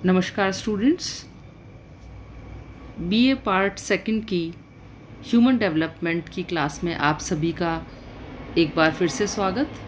नमस्कार students. BA part second की human development की क्लास में आप सभी का एक बार फिर से स्वागत।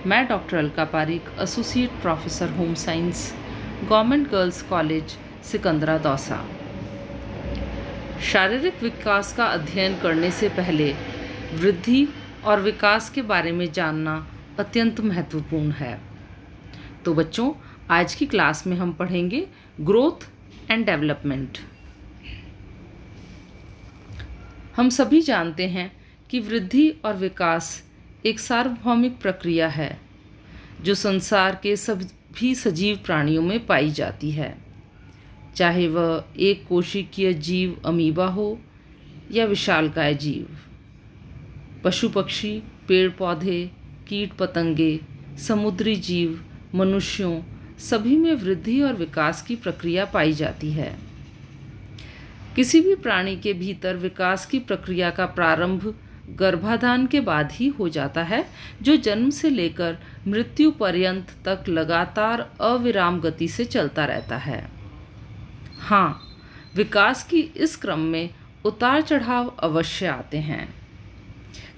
मैं doctor Alka Pareek, associate professor home science, government girls college Sikandra Dausa. शारीरिक विकास का अध्ययन करने से पहले वृद्धि और विकास के बारे में जानना अत्यंत महत्वपूर्ण है। तो बच्चों, आज की क्लास में हम पढ़ेंगे ग्रोथ एंड डेवलपमेंट। हम सभी जानते हैं कि वृद्धि और विकास एक सार्वभौमिक प्रक्रिया है जो संसार के सभी सजीव प्राणियों में पाई जाती है, चाहे वह एक कोशिकीय जीव अमीबा हो या विशालकाय जीव। पशु पक्षी, पेड़ पौधे, कीट पतंगे, समुद्री जीव, मनुष्यों सभी में वृद्धि और विकास की प्रक्रिया पाई जाती है। किसी भी प्राणी के भीतर विकास की प्रक्रिया का प्रारंभ गर्भाधान के बाद ही हो जाता है, जो जन्म से लेकर मृत्यु पर्यंत तक लगातार अविराम गति से चलता रहता है। हाँ, विकास की इस क्रम में उतार चढ़ाव अवश्य आते हैं।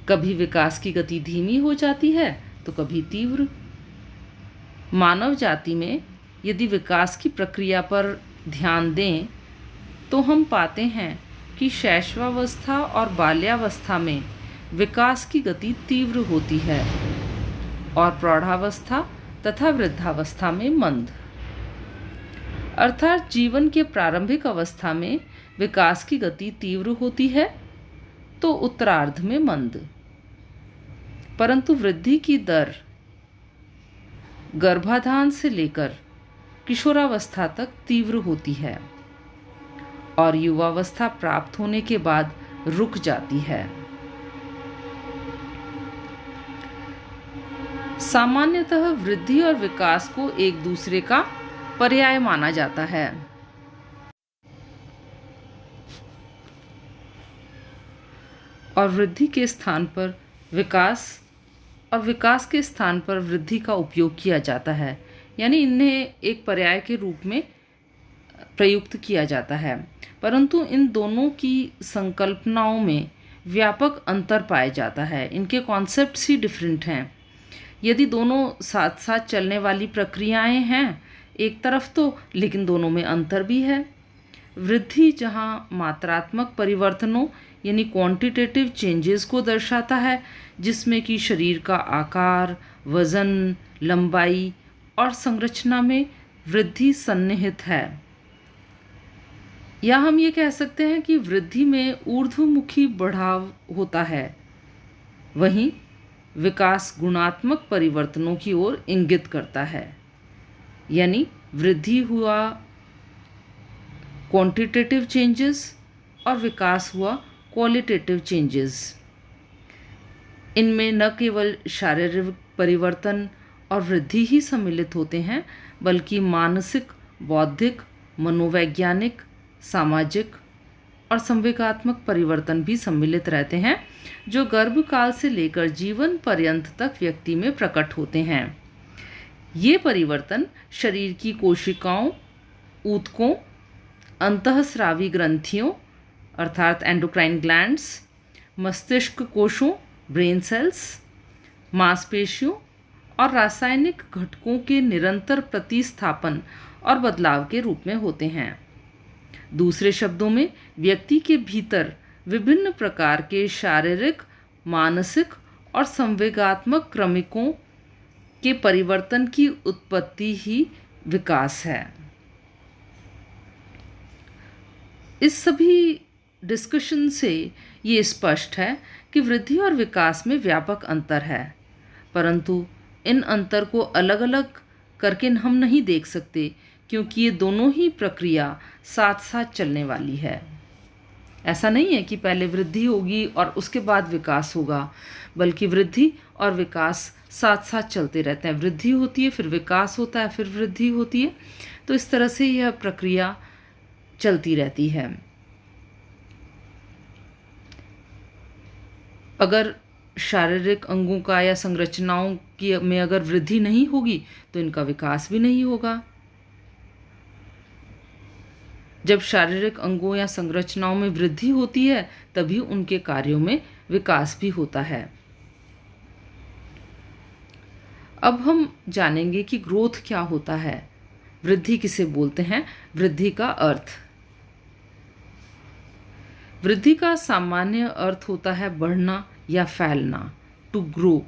कभी विकास की गति धीमी हो जाती है तो कभी तीव्र। मानव जाति में यदि विकास की प्रक्रिया पर ध्यान दें तो हम पाते हैं कि शैशवावस्था और बाल्यावस्था में विकास की गति तीव्र होती है और प्रौढ़ावस्था तथा वृद्धावस्था में मंद। अर्थात जीवन के प्रारंभिक अवस्था में विकास की गति तीव्र होती है तो उत्तरार्ध में मंद, परंतु वृद्धि की दर गर्भाधान से लेकर किशोरावस्था तक तीव्र होती है और युवावस्था प्राप्त होने के बाद रुक जाती है। सामान्यतः वृद्धि और विकास को एक दूसरे का पर्याय माना जाता है। और वृद्धि के स्थान पर विकास और विकास के स्थान पर वृद्धि का उपयोग किया जाता है, यानी इन्हें एक पर्याय के रूप में प्रयुक्त किया जाता है। परंतु इन दोनों की संकल्पनाओं में व्यापक अंतर पाया जाता है। इनके कॉन्सेप्ट्स ही डिफरेंट हैं। यदि दोनों साथ साथ चलने वाली प्रक्रियाएं हैं एक तरफ तो, लेकिन दोनों में अंतर भी है। वृद्धि जहाँ मात्रात्मक परिवर्तनों यानी क्वांटिटेटिव चेंजेस को दर्शाता है, जिसमें कि शरीर का आकार, वजन, लंबाई और संरचना में वृद्धि सन्निहित है, या हम ये कह सकते हैं कि वृद्धि में ऊर्ध्वमुखी बढ़ाव होता है, वहीं विकास गुणात्मक परिवर्तनों की ओर इंगित करता है, यानी वृद्धि हुआ क्वांटिटेटिव चेंजेस और विकास हुआ क्वालिटेटिव चेंजेस। इनमें न केवल शारीरिक परिवर्तन और वृद्धि ही सम्मिलित होते हैं, बल्कि मानसिक, बौद्धिक, मनोवैज्ञानिक, सामाजिक और संवेगात्मक परिवर्तन भी सम्मिलित रहते हैं, जो गर्भकाल से लेकर जीवन पर्यंत तक व्यक्ति में प्रकट होते हैं। ये परिवर्तन शरीर की कोशिकाओं, ऊतकों, अंतःस्रावी ग्रंथियों अर्थात एंडोक्राइन ग्लैंड्स, मस्तिष्क कोशों ब्रेन सेल्स, मांसपेशियों और रासायनिक घटकों के निरंतर प्रतिस्थापन और बदलाव के रूप में होते हैं। दूसरे शब्दों में, व्यक्ति के भीतर विभिन्न प्रकार के शारीरिक, मानसिक और संवेगात्मक क्रमिकों के परिवर्तन की उत्पत्ति ही विकास है। इस सभी डिस्कशन से ये स्पष्ट है कि वृद्धि और विकास में व्यापक अंतर है, परंतु इन अंतर को अलग अलग करके हम नहीं देख सकते, क्योंकि ये दोनों ही प्रक्रिया साथ साथ चलने वाली है। ऐसा नहीं है कि पहले वृद्धि होगी और उसके बाद विकास होगा, बल्कि वृद्धि और विकास साथ साथ चलते रहते हैं। वृद्धि होती है, फिर विकास होता है, फिर वृद्धि होती है, तो इस तरह से यह प्रक्रिया चलती रहती है। अगर शारीरिक अंगों का या संरचनाओं की में अगर वृद्धि नहीं होगी तो इनका विकास भी नहीं होगा। जब शारीरिक अंगों या संरचनाओं में वृद्धि होती है तभी उनके कार्यों में विकास भी होता है। अब हम जानेंगे कि ग्रोथ क्या होता है, वृद्धि किसे बोलते हैं, वृद्धि का अर्थ। वृद्धि का सामान्य अर्थ होता है बढ़ना या फैलना, टू ग्रो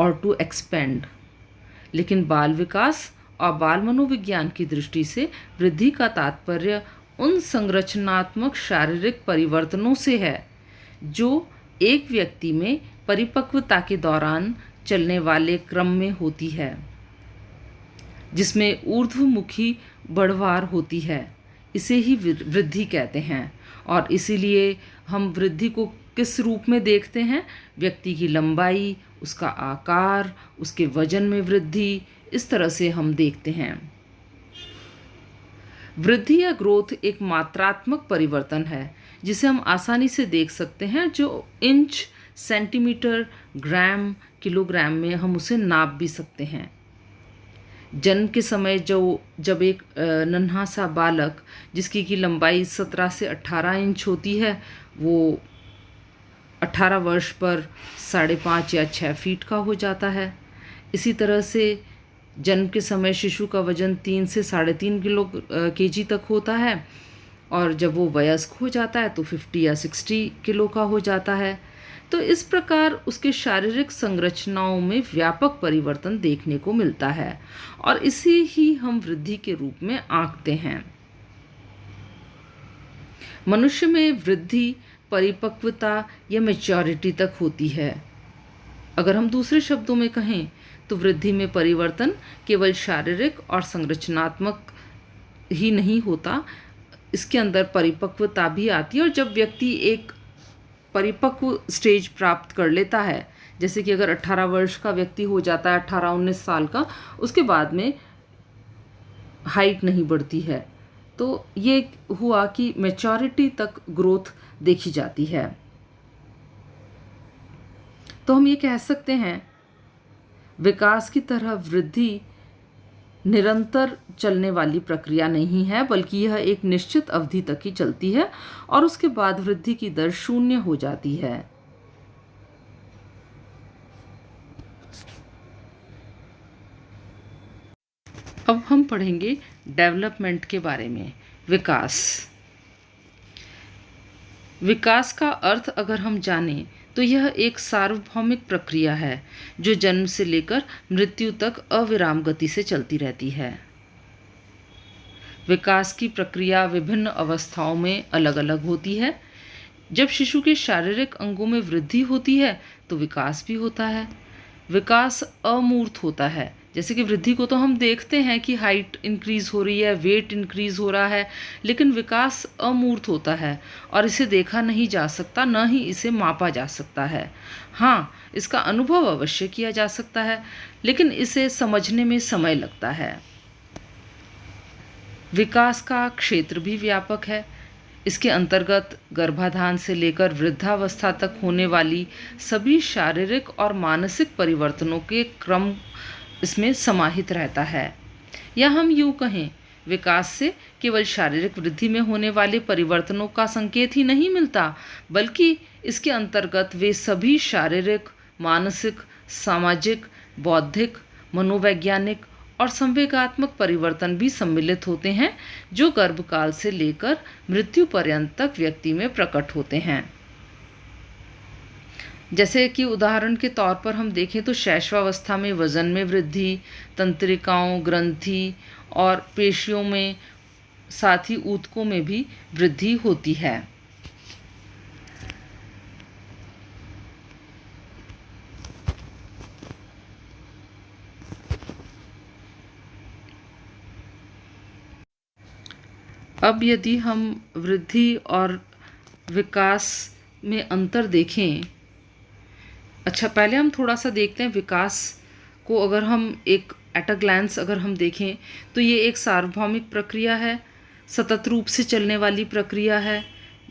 और टू एक्सपेंड। लेकिन बाल विकास और बाल मनोविज्ञान की दृष्टि से वृद्धि का तात्पर्य उन संरचनात्मक शारीरिक परिवर्तनों से है जो एक व्यक्ति में परिपक्वता के दौरान चलने वाले क्रम में होती है, जिसमें ऊर्ध्वमुखी बढ़वार होती है। इसे ही वृद्धि कहते हैं। और इसीलिए हम वृद्धि को किस रूप में देखते हैं, व्यक्ति की लंबाई, उसका आकार, उसके वजन में वृद्धि, इस तरह से हम देखते हैं। वृद्धि या ग्रोथ एक मात्रात्मक परिवर्तन है जिसे हम आसानी से देख सकते हैं, जो इंच, सेंटीमीटर, ग्राम, किलोग्राम में हम उसे नाप भी सकते हैं। जन्म के समय जब एक नन्हा सा बालक जिसकी की लंबाई 17 से 18 इंच होती है, वो 18 वर्ष पर 5.5 या 6 फीट का हो जाता है। इसी तरह से जन्म के समय शिशु का वजन 3 से 3.5 केजी तक होता है, और जब वो वयस्क हो जाता है तो 50 या 60 किलो का हो जाता है। तो इस प्रकार उसके शारीरिक संरचनाओं में व्यापक परिवर्तन देखने को मिलता है, और इसे ही हम वृद्धि के रूप में आंकते हैं। मनुष्य में वृद्धि परिपक्वता या मैच्योरिटी तक होती है। अगर हम दूसरे शब्दों में कहें तो वृद्धि में परिवर्तन केवल शारीरिक और संरचनात्मक ही नहीं होता, इसके अंदर परिपक्वता भी आती है। और जब व्यक्ति एक परिपक्व स्टेज प्राप्त कर लेता है, जैसे कि अगर 18 वर्ष का व्यक्ति हो जाता है, 18-19 साल का, उसके बाद में हाइट नहीं बढ़ती है, तो ये हुआ कि मैच्योरिटी तक ग्रोथ देखी जाती है। तो हम ये कह सकते हैं विकास की तरह वृद्धि निरंतर चलने वाली प्रक्रिया नहीं है, बल्कि यह एक निश्चित अवधि तक ही चलती है और उसके बाद वृद्धि की दर 0 हो जाती है। अब हम पढ़ेंगे डेवलपमेंट के बारे में, विकास। विकास का अर्थ अगर हम जानें तो यह एक सार्वभौमिक प्रक्रिया है जो जन्म से लेकर मृत्यु तक अविराम गति से चलती रहती है। विकास की प्रक्रिया विभिन्न अवस्थाओं में अलग अलग होती है। जब शिशु के शारीरिक अंगों में वृद्धि होती है तो विकास भी होता है। विकास अमूर्त होता है, जैसे कि वृद्धि को तो हम देखते हैं कि हाइट इंक्रीज़ हो रही है, वेट इंक्रीज़ हो रहा है, लेकिन विकास अमूर्त होता है और इसे देखा नहीं जा सकता, न ही इसे मापा जा सकता है। हाँ, इसका अनुभव अवश्य किया जा सकता है, लेकिन इसे समझने में समय लगता है। विकास का क्षेत्र भी व्यापक है। इसके अंतर्गत गर्भाधान से लेकर वृद्धावस्था तक होने वाली सभी शारीरिक और मानसिक परिवर्तनों के क्रम इसमें समाहित रहता है। या हम यूँ कहें, विकास से केवल शारीरिक वृद्धि में होने वाले परिवर्तनों का संकेत ही नहीं मिलता, बल्कि इसके अंतर्गत वे सभी शारीरिक, मानसिक, सामाजिक, बौद्धिक, मनोवैज्ञानिक और संवेगात्मक परिवर्तन भी सम्मिलित होते हैं जो गर्भकाल से लेकर मृत्यु पर्यंत तक व्यक्ति में प्रकट होते हैं। जैसे कि उदाहरण के तौर पर हम देखें तो शैशवावस्था में वजन में वृद्धि, तंत्रिकाओं, ग्रंथि और पेशियों में, साथ ही ऊतकों में भी वृद्धि होती है। अब यदि हम वृद्धि और विकास में अंतर देखें, अच्छा पहले हम थोड़ा सा देखते हैं विकास को। अगर हम एक एट अ ग्लैंस अगर हम देखें तो ये एक सार्वभौमिक प्रक्रिया है, सतत रूप से चलने वाली प्रक्रिया है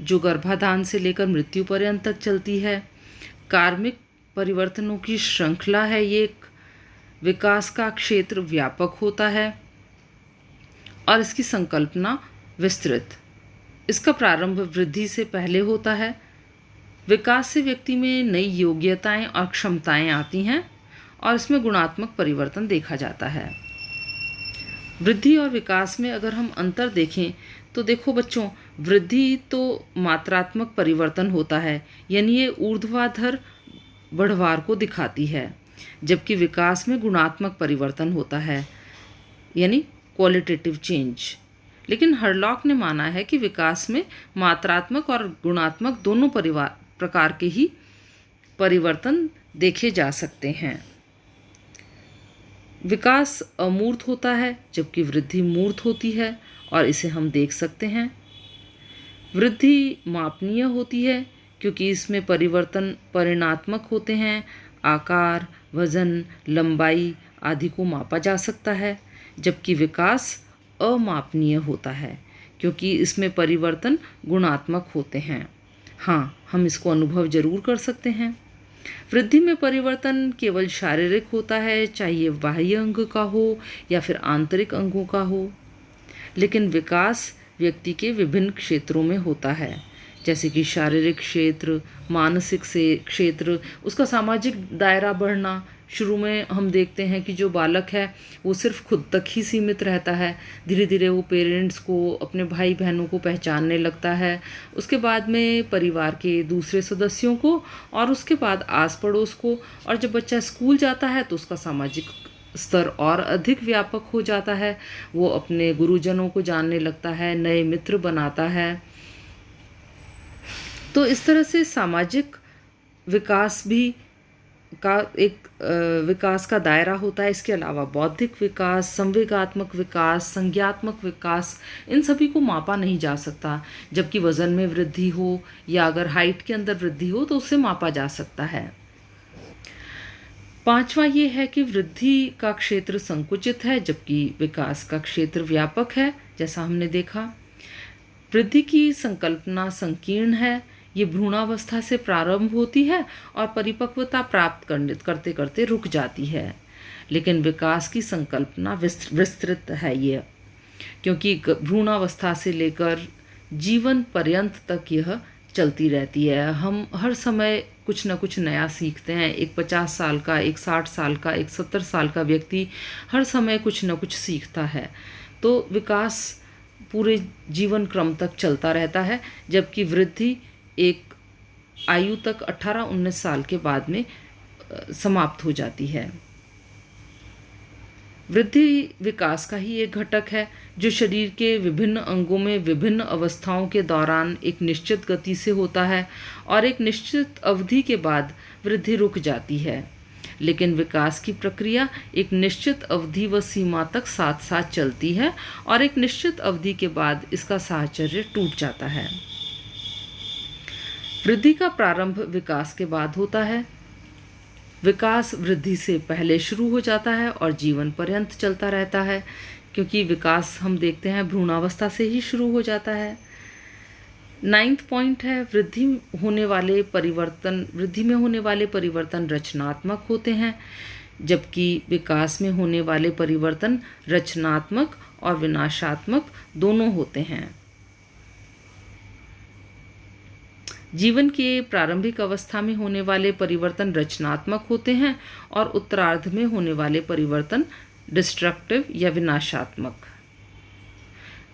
जो गर्भाधान से लेकर मृत्यु पर्यंत तक चलती है। कार्मिक परिवर्तनों की श्रृंखला है ये एक। विकास का क्षेत्र व्यापक होता है और इसकी संकल्पना विस्तृत। इसका प्रारंभ वृद्धि से पहले होता है। विकास से व्यक्ति में नई योग्यताएं और क्षमताएं आती हैं और इसमें गुणात्मक परिवर्तन देखा जाता है। वृद्धि और विकास में अगर हम अंतर देखें तो देखो बच्चों, वृद्धि तो मात्रात्मक परिवर्तन होता है, यानी ये ऊर्ध्वाधर बढ़वार को दिखाती है, जबकि विकास में गुणात्मक परिवर्तन होता है, यानी क्वालिटेटिव चेंज। लेकिन हरलॉक ने माना है कि विकास में मात्रात्मक और गुणात्मक दोनों प्रकार के ही परिवर्तन देखे जा सकते हैं। विकास अमूर्त होता है जबकि वृद्धि मूर्त होती है और इसे हम देख सकते हैं। वृद्धि मापनीय होती है क्योंकि इसमें परिवर्तन परिमाणात्मक होते हैं, आकार, वजन, लंबाई आदि को मापा जा सकता है, जबकि विकास अमापनीय होता है क्योंकि इसमें परिवर्तन गुणात्मक होते हैं। हाँ, हम इसको अनुभव जरूर कर सकते हैं। वृद्धि में परिवर्तन केवल शारीरिक होता है, चाहे ये बाह्य अंग का हो या फिर आंतरिक अंगों का हो, लेकिन विकास व्यक्ति के विभिन्न क्षेत्रों में होता है, जैसे कि शारीरिक क्षेत्र, मानसिक से क्षेत्र, उसका सामाजिक दायरा बढ़ना। शुरू में हम देखते हैं कि जो बालक है वो सिर्फ खुद तक ही सीमित रहता है, धीरे धीरे वो पेरेंट्स को, अपने भाई बहनों को पहचानने लगता है, उसके बाद में परिवार के दूसरे सदस्यों को और उसके बाद आस पड़ोस को, और जब बच्चा स्कूल जाता है तो उसका सामाजिक स्तर और अधिक व्यापक हो जाता है। वो अपने गुरुजनों को जानने लगता है, नए मित्र बनाता है। तो इस तरह से सामाजिक विकास भी का एक विकास का दायरा होता है। इसके अलावा बौद्धिक विकास, संवेगात्मक विकास, संज्ञात्मक विकास, इन सभी को मापा नहीं जा सकता, जबकि वज़न में वृद्धि हो या अगर हाइट के अंदर वृद्धि हो तो उसे मापा जा सकता है। पांचवा ये है कि वृद्धि का क्षेत्र संकुचित है जबकि विकास का क्षेत्र व्यापक है। जैसा हमने देखा, वृद्धि की संकल्पना संकीर्ण है, ये भ्रूणावस्था से प्रारंभ होती है और परिपक्वता प्राप्त करते करते रुक जाती है। लेकिन विकास की संकल्पना विस्तृत है ये, क्योंकि भ्रूणावस्था से लेकर जीवन पर्यंत तक यह चलती रहती है। हम हर समय कुछ न कुछ नया सीखते हैं। एक 50 साल का, एक 60 साल का, एक 70 साल का व्यक्ति हर समय कुछ न कुछ सीखता है। तो विकास पूरे जीवन क्रम तक चलता रहता है, जबकि वृद्धि एक आयु तक 18-19 साल के बाद में समाप्त हो जाती है। वृद्धि विकास का ही एक घटक है जो शरीर के विभिन्न अंगों में विभिन्न अवस्थाओं के दौरान एक निश्चित गति से होता है और एक निश्चित अवधि के बाद वृद्धि रुक जाती है। लेकिन विकास की प्रक्रिया एक निश्चित अवधि व सीमा तक साथ साथ चलती है और एक निश्चित अवधि के बाद इसका साहचर्य टूट जाता है। वृद्धि का प्रारंभ विकास के बाद होता है। विकास वृद्धि से पहले शुरू हो जाता है और जीवन पर्यंत चलता रहता है, क्योंकि विकास हम देखते हैं भ्रूणावस्था से ही शुरू हो जाता है। 9th पॉइंट है, वृद्धि में होने वाले परिवर्तन रचनात्मक होते हैं, जबकि विकास में होने वाले परिवर्तन रचनात्मक और विनाशात्मक दोनों होते हैं। जीवन के प्रारंभिक अवस्था में होने वाले परिवर्तन रचनात्मक होते हैं और उत्तरार्ध में होने वाले परिवर्तन डिस्ट्रक्टिव या विनाशात्मक।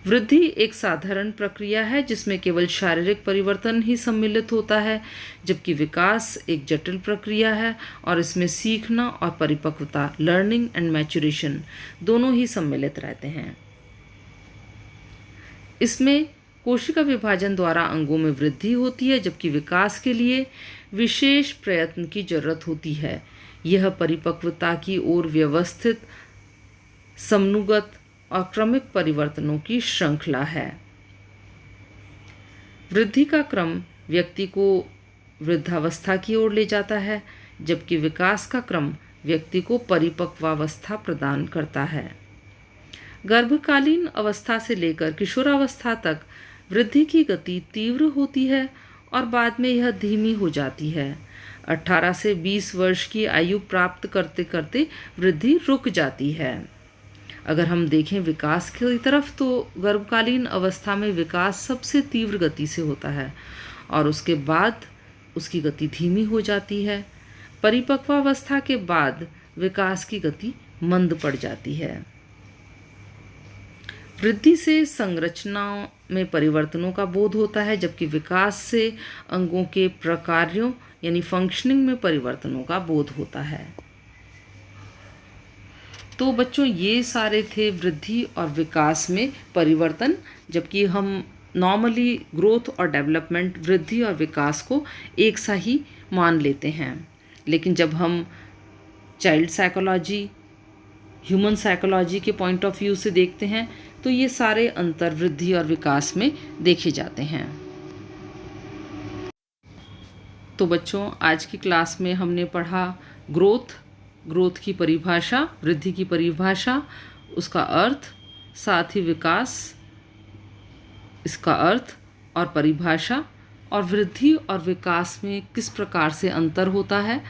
वृद्धि एक साधारण प्रक्रिया है जिसमें केवल शारीरिक परिवर्तन ही सम्मिलित होता है, जबकि विकास एक जटिल प्रक्रिया है और इसमें सीखना और परिपक्वता, लर्निंग एंड मैच्योरेशन, दोनों ही सम्मिलित रहते हैं। इसमें कोशिका विभाजन द्वारा अंगों में वृद्धि होती है, जबकि विकास के लिए विशेष प्रयत्न की जरूरत होती है। यह परिपक्वता की ओर व्यवस्थित, समनुगत और क्रमिक परिवर्तनों की श्रृंखला है। वृद्धि का क्रम व्यक्ति को वृद्धावस्था की ओर ले जाता है, जबकि विकास का क्रम व्यक्ति को परिपक्वावस्था प्रदान करता है। गर्भकालीन अवस्था से लेकर किशोरावस्था तक वृद्धि की गति तीव्र होती है और बाद में यह धीमी हो जाती है। 18 से 20 वर्ष की आयु प्राप्त करते करते वृद्धि रुक जाती है अगर हम देखें विकास की तरफ तो गर्भकालीन अवस्था में विकास सबसे तीव्र गति से होता है और उसके बाद उसकी गति धीमी हो जाती है। परिपक्वावस्था के बाद विकास की गति मंद पड़ जाती है। वृद्धि से संरचनाओं में परिवर्तनों का बोध होता है, जबकि विकास से अंगों के प्रकारों यानी फंक्शनिंग में परिवर्तनों का बोध होता है। तो बच्चों ये सारे थे वृद्धि और विकास में परिवर्तन, जबकि हम नॉर्मली ग्रोथ और डेवलपमेंट, वृद्धि और विकास को एक सा ही मान लेते हैं। लेकिन जब हम चाइल्ड साइकोलॉजी, ह्यूमन साइकोलॉजी के पॉइंट ऑफ व्यू से देखते हैं तो ये सारे अंतर वृद्धि और विकास में देखे जाते हैं। तो बच्चों आज की क्लास में हमने पढ़ा ग्रोथ की परिभाषा, वृद्धि की परिभाषा, उसका अर्थ, साथ ही विकास, इसका अर्थ और परिभाषा, और वृद्धि और विकास में किस प्रकार से अंतर होता है।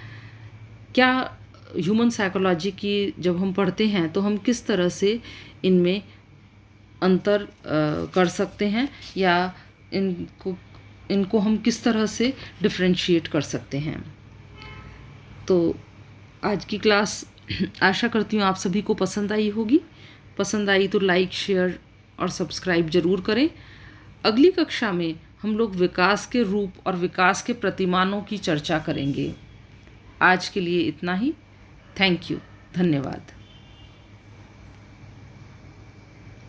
क्या ह्यूमन साइकोलॉजी की जब हम पढ़ते हैं तो हम किस तरह से इनमें अंतर कर सकते हैं या इनको हम किस तरह से डिफरेंशिएट कर सकते हैं। तो आज की क्लास आशा करती हूँ आप सभी को पसंद आई होगी। पसंद आई तो लाइक, शेयर और सब्सक्राइब ज़रूर करें। अगली कक्षा में हम लोग विकास के रूप और विकास के प्रतिमानों की चर्चा करेंगे। आज के लिए इतना ही। थैंक यू, धन्यवाद।